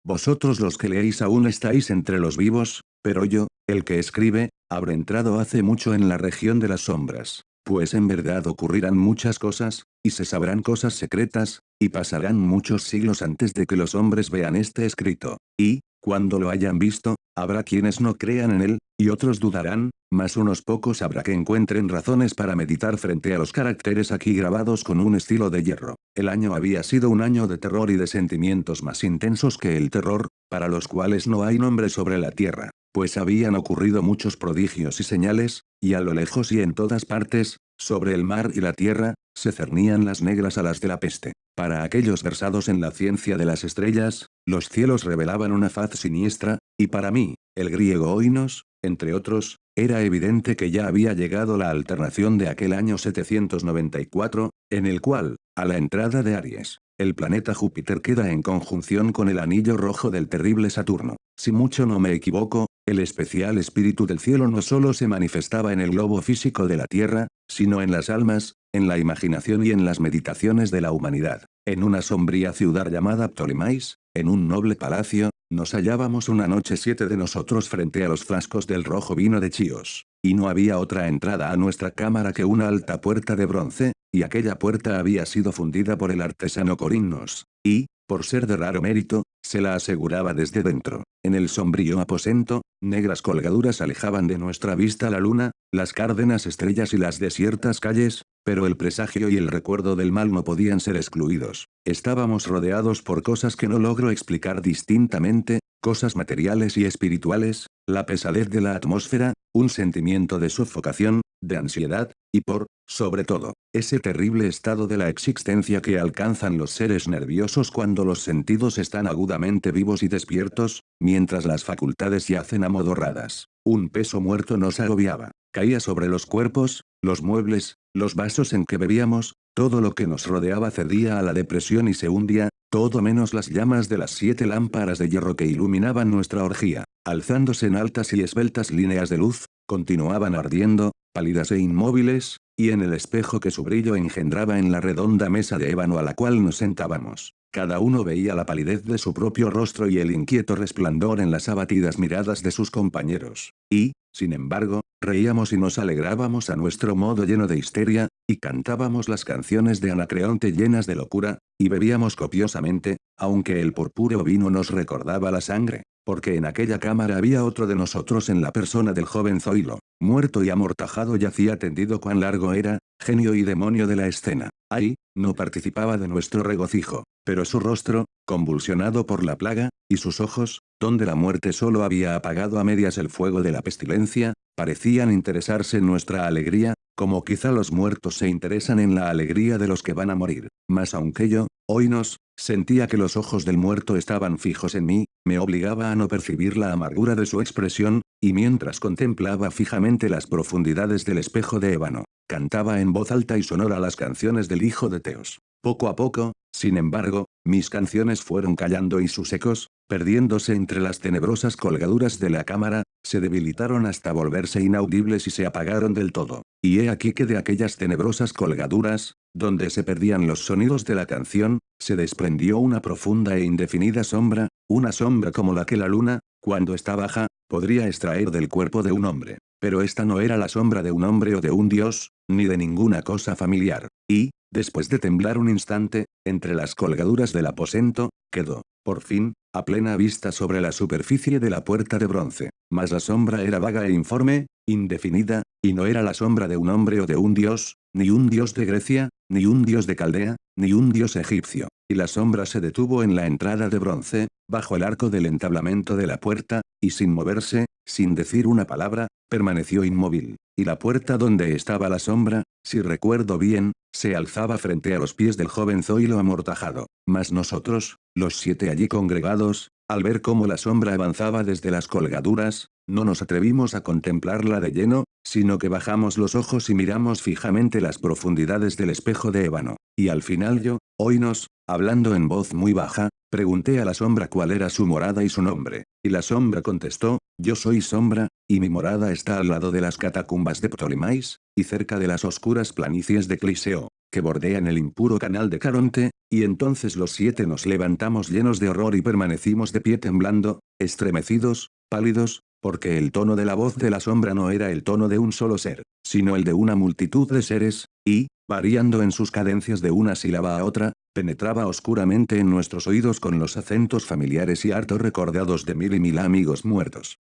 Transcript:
Vosotros los que leéis aún estáis entre los vivos, pero yo, el que escribe, habré entrado hace mucho en la región de las sombras. Pues en verdad ocurrirán muchas cosas, y se sabrán cosas secretas, y pasarán muchos siglos antes de que los hombres vean este escrito. Y, cuando lo hayan visto, habrá quienes no crean en él, y otros dudarán, mas unos pocos habrá que encuentren razones para meditar frente a los caracteres aquí grabados con un estilo de hierro. El año había sido un año de terror y de sentimientos más intensos que el terror, para los cuales no hay nombre sobre la tierra, pues habían ocurrido muchos prodigios y señales, y a lo lejos y en todas partes, sobre el mar y la tierra, se cernían las negras alas de la peste. Para aquellos versados en la ciencia de las estrellas, los cielos revelaban una faz siniestra, y para mí, el griego Oinos, entre otros, era evidente que ya había llegado la alternación de aquel año 794, en el cual, a la entrada de Aries, el planeta Júpiter queda en conjunción con el anillo rojo del terrible Saturno. Si mucho no me equivoco, el especial espíritu del cielo no solo se manifestaba en el globo físico de la Tierra, sino en las almas, en la imaginación y en las meditaciones de la humanidad. En una sombría ciudad llamada Ptolemais, en un noble palacio, nos hallábamos una noche 7 de nosotros frente a los frascos del rojo vino de Chios, y no había otra entrada a nuestra cámara que una alta puerta de bronce, y aquella puerta había sido fundida por el artesano Corinnos, y, por ser de raro mérito, se la aseguraba desde dentro. En el sombrío aposento, negras colgaduras alejaban de nuestra vista la luna, las cárdenas estrellas y las desiertas calles, pero el presagio y el recuerdo del mal no podían ser excluidos. Estábamos rodeados por cosas que no logro explicar distintamente, cosas materiales y espirituales, la pesadez de la atmósfera, un sentimiento de sofocación, de ansiedad, y sobre todo, ese terrible estado de la existencia que alcanzan los seres nerviosos cuando los sentidos están agudamente vivos y despiertos, mientras las facultades yacen amodorradas. Un peso muerto nos agobiaba, caía sobre los cuerpos, los muebles, los vasos en que bebíamos, todo lo que nos rodeaba cedía a la depresión y se hundía, todo menos las llamas de las 7 lámparas de hierro que iluminaban nuestra orgía, alzándose en altas y esbeltas líneas de luz, continuaban ardiendo, pálidas e inmóviles, y en el espejo que su brillo engendraba en la redonda mesa de ébano a la cual nos sentábamos, cada uno veía la palidez de su propio rostro y el inquieto resplandor en las abatidas miradas de sus compañeros, y, sin embargo, reíamos y nos alegrábamos a nuestro modo lleno de histeria, y cantábamos las canciones de Anacreonte llenas de locura, y bebíamos copiosamente, aunque el purpúreo vino nos recordaba la sangre, porque en aquella cámara había otro de nosotros en la persona del joven Zoilo, muerto y amortajado yacía tendido cuán largo era, genio y demonio de la escena. Ahí, no participaba de nuestro regocijo, pero su rostro, convulsionado por la plaga, y sus ojos, donde la muerte solo había apagado a medias el fuego de la pestilencia, parecían interesarse en nuestra alegría, como quizá los muertos se interesan en la alegría de los que van a morir. Mas aunque yo, Oinos, sentía que los ojos del muerto estaban fijos en mí, me obligaba a no percibir la amargura de su expresión, y mientras contemplaba fijamente las profundidades del espejo de ébano, cantaba en voz alta y sonora las canciones del hijo de Teos. Poco a poco, sin embargo, mis canciones fueron callando y sus ecos, perdiéndose entre las tenebrosas colgaduras de la cámara, se debilitaron hasta volverse inaudibles y se apagaron del todo. Y he aquí que de aquellas tenebrosas colgaduras, donde se perdían los sonidos de la canción, se desprendió una profunda e indefinida sombra, una sombra como la que la luna, cuando está baja, podría extraer del cuerpo de un hombre. Pero esta no era la sombra de un hombre o de un dios, ni de ninguna cosa familiar. Y, después de temblar un instante, entre las colgaduras del aposento, quedó, por fin, a plena vista sobre la superficie de la puerta de bronce. Mas la sombra era vaga e informe, indefinida, y no era la sombra de un hombre o de un dios, ni un dios de Grecia, ni un dios de Caldea, ni un dios egipcio. Y la sombra se detuvo en la entrada de bronce, bajo el arco del entablamento de la puerta, y sin moverse, sin decir una palabra, permaneció inmóvil. Y la puerta donde estaba la sombra, si recuerdo bien, se alzaba frente a los pies del joven Zoilo amortajado. Mas nosotros, los 7 allí congregados, al ver cómo la sombra avanzaba desde las colgaduras, no nos atrevimos a contemplarla de lleno, sino que bajamos los ojos y miramos fijamente las profundidades del espejo de ébano. Y al final yo, Oinos, hablando en voz muy baja, pregunté a la sombra cuál era su morada y su nombre. Y la sombra contestó, yo soy sombra, y mi morada está al lado de las catacumbas de Ptolemais, y cerca de las oscuras planicies de Cliseo. que bordean el impuro canal de Caronte, y entonces los 7 nos levantamos llenos de horror y permanecimos de pie temblando, estremecidos, pálidos, porque el tono de la voz de la sombra no era el tono de un solo ser, sino el de una multitud de seres, y, variando en sus cadencias de una sílaba a otra, penetraba oscuramente en nuestros oídos con los acentos familiares y harto recordados de mil y mil amigos muertos.